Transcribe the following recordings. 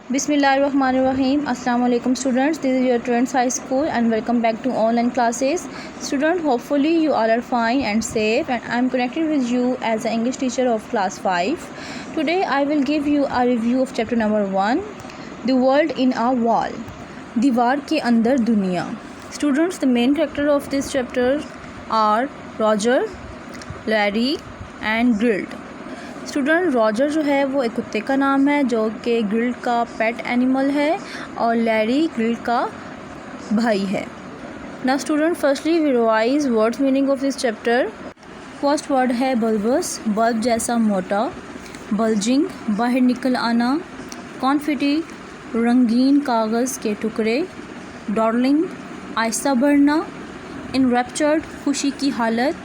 Bismillahirrahmanirrahim. Assalamu alaikum students. This is your Trends High School and welcome back to online classes. Student, hopefully you all are fine and safe, and I am connected with you as an English teacher of class 5. Today I will give you a review of chapter number 1, The World in a Wall. दीवार के अंदर दुनिया. Students, the main character of this chapter are Roger, Larry and Grilled. Student, Roger जो है वो एक कुत्ते का नाम है जो कि ग्रिल्ड का पेट एनिमल है और लैरी ग्रिल्ड का भाई है. ना student, firstly we revise words meaning of this chapter. First word है बल्बस, बल्ब जैसा मोटा. बल्जिंग, बाहर निकल आना. कॉन्फिटी, रंगीन कागज़ के टुकड़े. डॉर्लिंग, आहिस्ता बढ़ना. इनरैप्चर्ड, खुशी की हालत.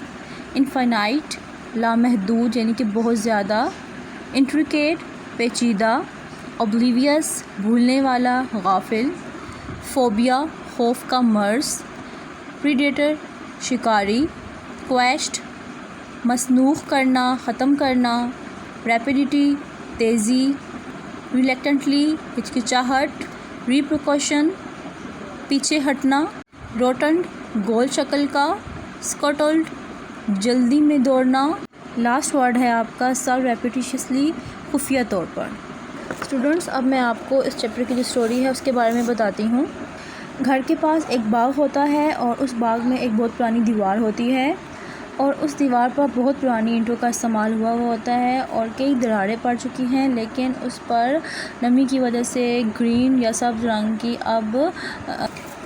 इनफाइनाइट, लामहदूद यानी कि बहुत ज़्यादा. इंट्रिकेट, पेचीदा. ऑब्लिवियस, भूलने वाला, गाफिल. फोबिया, खौफ का मर्ज़. प्रीडेटर, शिकारी. क्वेस्ट, मसनूख करना, ख़त्म करना. रैपिडिटी, तेज़ी. रिलेक्टेंटली, हिचकिचाहट. रिप्रिकॉशन, पीछे हटना. रोटंड, गोल शक्ल का. स्कटल्ड, जल्दी में दौड़ना. लास्ट वर्ड है आपका सब रेपिटिशसली, खुफिया तौर पर. स्टूडेंट्स, अब मैं आपको इस चैप्टर की जो स्टोरी है उसके बारे में बताती हूँ. घर के पास एक बाग होता है और उस बाग में एक बहुत पुरानी दीवार होती है और उस दीवार पर बहुत पुरानी ईंटों का इस्तेमाल हुआ होता है और कई दरारें पड़ चुकी हैं, लेकिन उस पर नमी की वजह से ग्रीन या सब्ज़ रंग की अब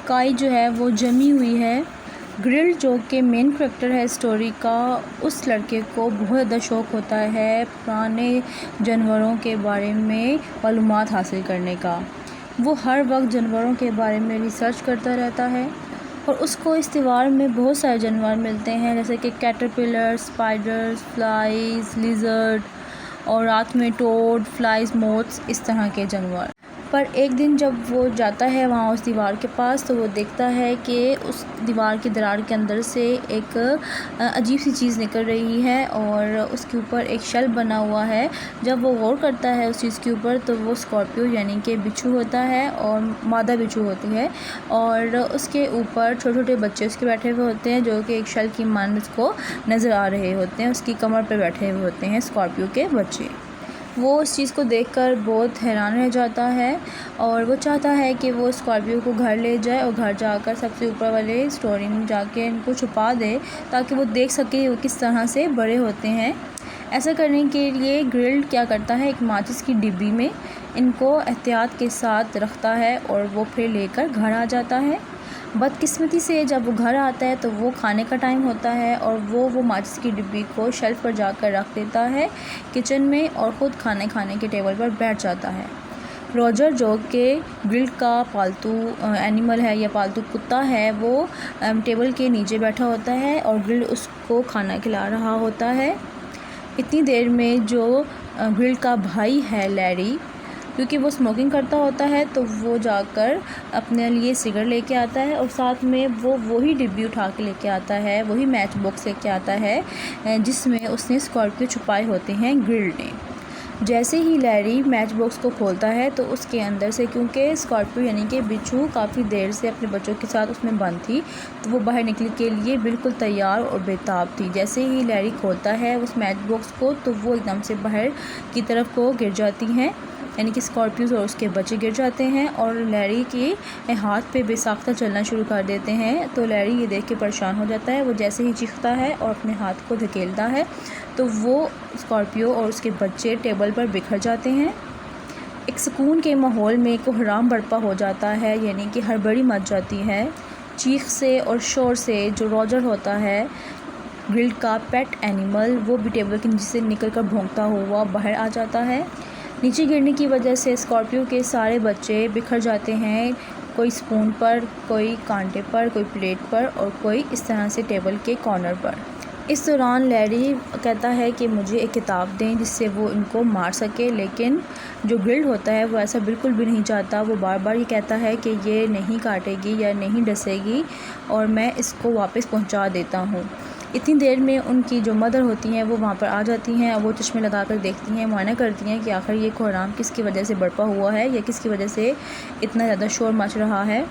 काई जो है वो जमी हुई है. ग्रिल्ड जो कि मेन करैक्टर है स्टोरी का, उस लड़के को बहुत ज़्यादा शौक़ होता है पुराने जानवरों के बारे में मालूमात हासिल करने का. वो हर वक्त जानवरों के बारे में रिसर्च करता रहता है और उसको इस दीवार में बहुत सारे जानवर मिलते हैं जैसे कि कैटरपिलर, स्पाइडर्स, फ्लाइज, लिजर्ड और रात में टोड, फ्लाइज, मोथ्स, इस तरह के जानवर. पर एक दिन जब वो जाता है वहाँ उस दीवार के पास तो वो देखता है कि उस दीवार की दरार के अंदर से एक अजीब सी चीज़ निकल रही है और उसके ऊपर एक शेल बना हुआ है. जब वो गौर करता है उस चीज़ के ऊपर तो वो स्कॉर्पियो यानी कि बिच्छू होता है और मादा बिच्छू होती है और उसके ऊपर छोटे छोटे बच्चे उसके बैठे हुए होते हैं जो कि एक शेल की मांद उसको नज़र आ रहे होते हैं. उसकी कमर पर बैठे हुए होते हैं स्कॉर्पियो के बच्चे. वो उस चीज़ को देखकर बहुत हैरान रह जाता है और वो चाहता है कि वो स्कॉर्पियो को घर ले जाए और घर जाकर सबसे ऊपर वाले स्टोरी में जाके इनको छुपा दे ताकि वो देख सके वो किस तरह से बड़े होते हैं. ऐसा करने के लिए ग्रिल्ड क्या करता है, एक माचिस की डिब्बी में इनको एहतियात के साथ रखता है और वो फिर लेकर घर आ जाता है. बदकिस्मती से जब वो घर आता है तो वो खाने का टाइम होता है और वो माचिस की डिब्बी को शेल्फ पर जाकर रख देता है किचन में और ख़ुद खाने के टेबल पर बैठ जाता है. रॉजर जो कि ग्रिल्ड का पालतू एनिमल है या पालतू कुत्ता है वो टेबल के नीचे बैठा होता है और ग्रिल्ड उसको खाना खिला रहा होता है. इतनी देर में जो ग्रिल्ड का भाई है लैरी, क्योंकि वो स्मोकिंग करता होता है तो वो जाकर अपने लिए सिगरेट लेके आता है और साथ में वो वही डिब्बी उठा के लेके आता है, वही मैच बॉक्स लेके आता है जिसमें उसने स्कॉर्पियो छुपाए होते हैं ग्रिल्ड ने. जैसे ही लैरी मैच बॉक्स को खोलता है तो उसके अंदर से, क्योंकि स्कॉर्पियो यानी कि बिच्छू काफ़ी देर से अपने बच्चों के साथ उसमें बंद थी तो वो बाहर निकलने के लिए बिल्कुल तैयार और बेताब थी. जैसे ही लैरी खोलता है उस मैच बॉक्स को तो वो एकदम से बाहर की तरफ को गिर जाती हैं यानी कि स्कॉर्पियोज और उसके बच्चे गिर जाते हैं और लैरी के हाथ पे बेसाख्ता चलना शुरू कर देते हैं. तो लैरी ये देख के परेशान हो जाता है. वो जैसे ही चीखता है और अपने हाथ को धकेलता है तो वो स्कॉर्पियो और उसके बच्चे टेबल पर बिखर जाते हैं. एक सुकून के माहौल में कोहराम बर्पा हो जाता है यानी कि हड़बड़ी मच जाती है. चीख से और शोर से जो रॉजर होता है ग्रिल्ड का पेट एनिमल, वो भी टेबल के नीचे से निकल कर भौंकता हुआ बाहर आ जाता है. नीचे गिरने की वजह से स्कॉर्पियो के सारे बच्चे बिखर जाते हैं, कोई स्पून पर, कोई कांटे पर, कोई प्लेट पर और कोई इस तरह से टेबल के कॉर्नर पर. इस दौरान लैरी कहता है कि मुझे एक किताब दें जिससे वो इनको मार सके, लेकिन जो ग्रिल्ड होता है वो ऐसा बिल्कुल भी नहीं चाहता. वो बार बार ये कहता है कि ये नहीं काटेगी या नहीं डसेगी और मैं इसको वापस पहुंचा देता हूं. इतनी देर में उनकी जो मदर होती हैं वो वहाँ पर आ जाती हैं और वो चश्मे लगा कर देखती हैं, मुआयना करती हैं कि आखिर ये कोहराम किसकी वजह से बरपा हुआ है या किसकी वजह से इतना ज़्यादा शोर मच रहा है।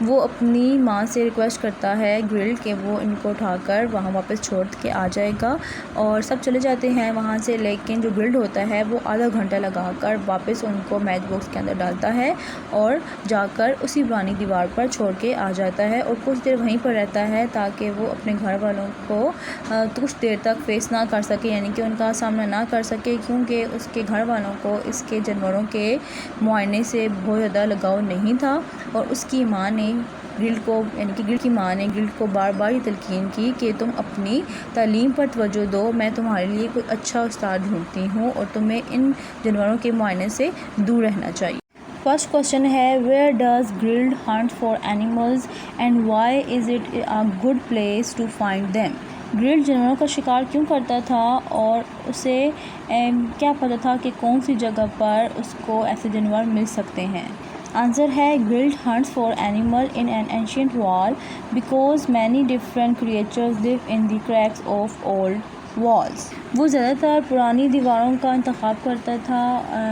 वो अपनी माँ से रिक्वेस्ट करता है ग्रिल्ड कि वो इनको उठाकर वहाँ वापस छोड़ के आ जाएगा और सब चले जाते हैं वहाँ से। लेकिन जो ग्रिल्ड होता है वो आधा घंटा लगाकर वापस उनको मैच बॉक्स के अंदर डालता है और जाकर उसी पुरानी दीवार पर छोड़ के आ जाता है और कुछ देर वहीं पर रहता है ताकि वो अपने घर वालों को कुछ देर तक फेस ना कर सके, यानी कि उनका सामना ना कर सके, क्योंकि उसके घर वालों को इसके जानवरों के मुआयने से बहुत ज़्यादा लगाव नहीं था। और उसकी माँ ने ग्रिल्ड को, यानी कि ग्रिल्ड की माँ ने ग्रिल्ड को बार बार ये तलकीन की कि तुम अपनी तालीम पर तवज्जो दो, मैं तुम्हारे लिए कोई अच्छा उस्ताद ढूंढती हूँ और तुम्हें इन जानवरों के मुआयने से दूर रहना चाहिए। फर्स्ट क्वेश्चन है, where does Grill hunt for animals and why is it a good place to find them. Grill जानवरों का शिकार क्यों करता था और उसे क्या पता था कि कौन सी जगह पर उसको ऐसे जानवर मिल सकते हैं। आंसर है, grilled hunts for animal in an ancient wall because many different creatures live in the cracks of old walls. वो ज़्यादातर पुरानी दीवारों का इंतखाब करता था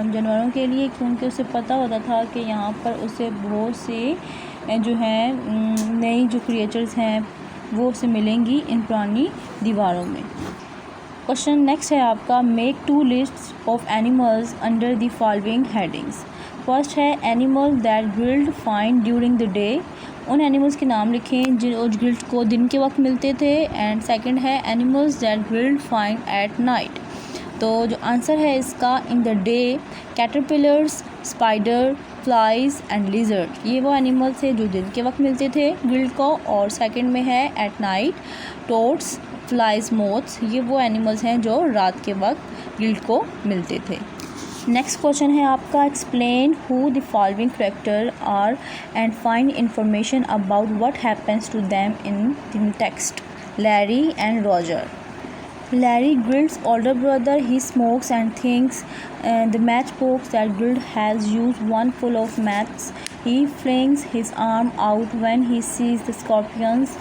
जानवरों के लिए, क्योंकि उसे पता होता था कि यहाँ पर उसे बहुत से जो हैं नई जो क्रिएचर्स हैं वो उसे मिलेंगी इन पुरानी दीवारों में। क्वेश्चन नेक्स्ट है आपका, make 2 lists of animals under the following headings. First है, animal that Gerald found during the day. उन एनिमल्स के नाम लिखें जो ग्रिल्ड को दिन के वक्त मिलते थे। एंड सेकंड है, animals that Gerald find at night. तो जो आंसर है इसका, in the day caterpillars, spider, flies and lizard. ये वो एनिमल्स थे जो दिन के वक्त मिलते थे ग्रिल्ड को। और सेकंड में है at night, toads, flies, moths. ये वो एनिमल्स हैं जो रात के वक्त ग्रिल्ड को मिलते थे। नेक्स्ट क्वेश्चन है आपका, explain who the following character are and find information about what happens to them in the text. Larry and Roger. Larry, Grill's older brother, he smokes and thinks the matchbox that Grill has used one full of matches. He flings his arm out when he sees the scorpions.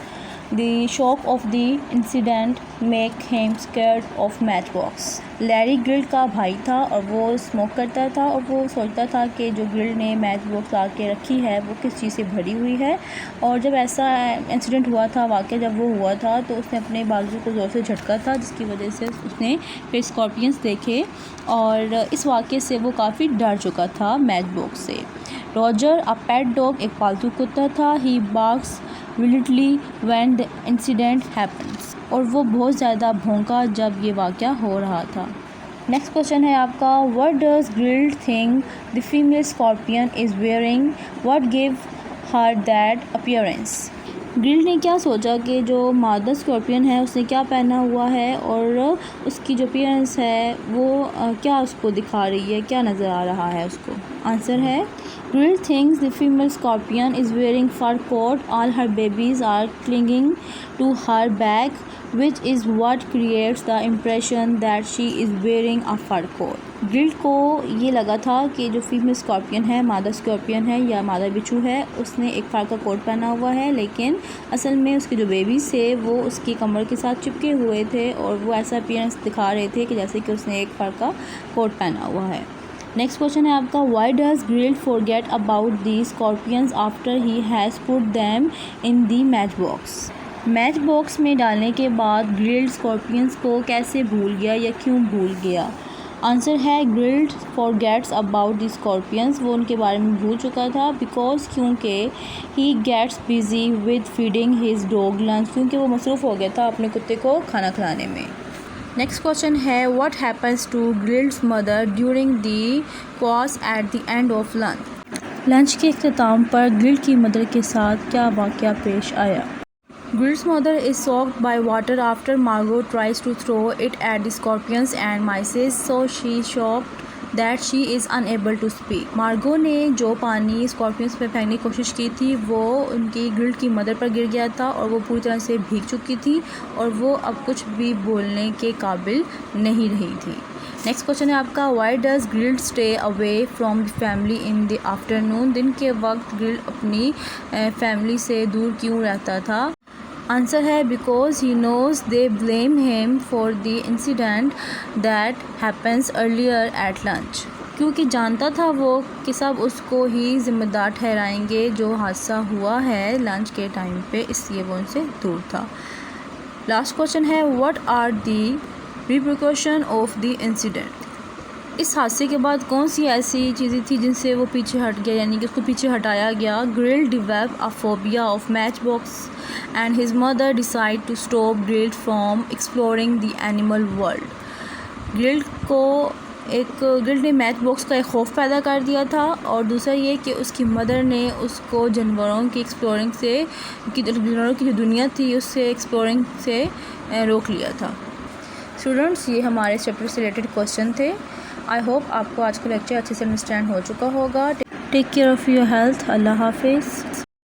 The shock of the incident make him scared of matchbox. Larry grilled का भाई था और वो smoke करता था और वो सोचता था कि जो ग्रिल्ड ने मैच बॉक्स ला के रखी है वो किस चीज़ से भरी हुई है। और जब ऐसा इंसिडेंट हुआ था, वाक़या जब वो हुआ था, तो उसने अपने बाजू को ज़ोर से झटका था, जिसकी वजह से उसने फिर स्कॉर्पियंस देखे और इस वाक़े से वो काफ़ी डर चुका था मैच बॉक्स से। रॉजर, अ पेट डॉग, एक पालतू कुत्ता था। He barks wildly when the incident happens. और वो बहुत ज़्यादा भौंका जब ये वाक़या हो रहा था। नेक्स्ट क्वेश्चन है आपका, what does grilled think the female scorpion is wearing, what give her that appearance. Grilled ने क्या सोचा कि जो मादा स्कॉर्पियन है उसने क्या पहना हुआ है और उसकी जो अपीयरेंस है वो क्या उसको दिखा रही है, क्या नज़र आ रहा है उसको। आंसर है, Grilled thinks the female scorpion is wearing fur coat. All her babies are clinging to her back, which is what creates the impression that she is wearing a fur coat. Grilled को ये लगा था कि जो female scorpion है, मादा scorpion है या मादा बिच्छू है, उसने एक फर का कोट पहना हुआ है, लेकिन असल में उसके जो बेबीज़ थे वो उसकी कमर के साथ चिपके हुए थे और वो ऐसा अपीयरेंस दिखा रहे थे कि जैसे कि उसने एक फर का कोट पहना हुआ है। नेक्स्ट क्वेश्चन है आपका, why does Grill forget about the scorpions after he has put them in the match box. Match box में डालने के बाद ग्रिल्ड स्कॉर्पियंस को कैसे भूल गया या क्यों भूल गया। आंसर है, Grill forgets about the scorpions, वो उनके बारे में भूल चुका था, बिकॉज क्योंकि he gets busy with feeding his dog lunch, क्योंकि वो मसरूफ़ हो गया था अपने कुत्ते को खाना खिलाने में। नेक्स्ट क्वेश्चन है, what happens to Gerald's mother during the chaos at the end of lunch. Lunch के इख्तिताम पर ग्रिल्ड की मदर के साथ क्या वाक़या पेश आया। Grill's mother is soaked by water after Margot tries to throw it at the scorpions and mice, so she shocked that she is unable to speak. Margot ने जो पानी स्कॉर्पियंस पे फेंकने की कोशिश की थी वो उनकी ग्रिल्ड की मदर पर गिर गया था और वो पूरी तरह से भीग चुकी थी और वो अब कुछ भी बोलने के काबिल नहीं रही थी। नेक्स्ट क्वेश्चन है आपका, why does grilled stay away from the family in the afternoon. दिन के वक्त ग्रिल्ड अपनी फैमिली से दूर क्यों रहता था। आंसर है because he knows they blame him for the incident that happens earlier at lunch, क्योंकि जानता था वो कि सब उसको ही ज़िम्मेदार ठहराएंगे जो हादसा हुआ है लंच के टाइम पे, इसलिए वो उनसे दूर था। लास्ट क्वेश्चन है what are the repercussion of the incident. इस हादसे के बाद कौन सी ऐसी चीज़ें थी जिनसे वो पीछे हट गया, यानी कि उसको पीछे हटाया गया। Grill develop a phobia of match box and his mother decide to stop Grill from exploring the animal world. Grill ने मैच बॉक्स का एक खौफ पैदा कर दिया था, और दूसरा ये कि उसकी मदर ने उसको जानवरों की एक्सप्लोरिंग से, जानवरों की जो दुनिया थी उससे एक्सप्लोरिंग से रोक लिया था। स्टूडेंट्स, ये हमारे चैप्टर से रिलेटेड क्वेश्चन थे। आई होप आपको आज का लेक्चर अच्छे से अंडरस्टैंड हो चुका होगा। Take care of your health. अल्लाह हाफिज़।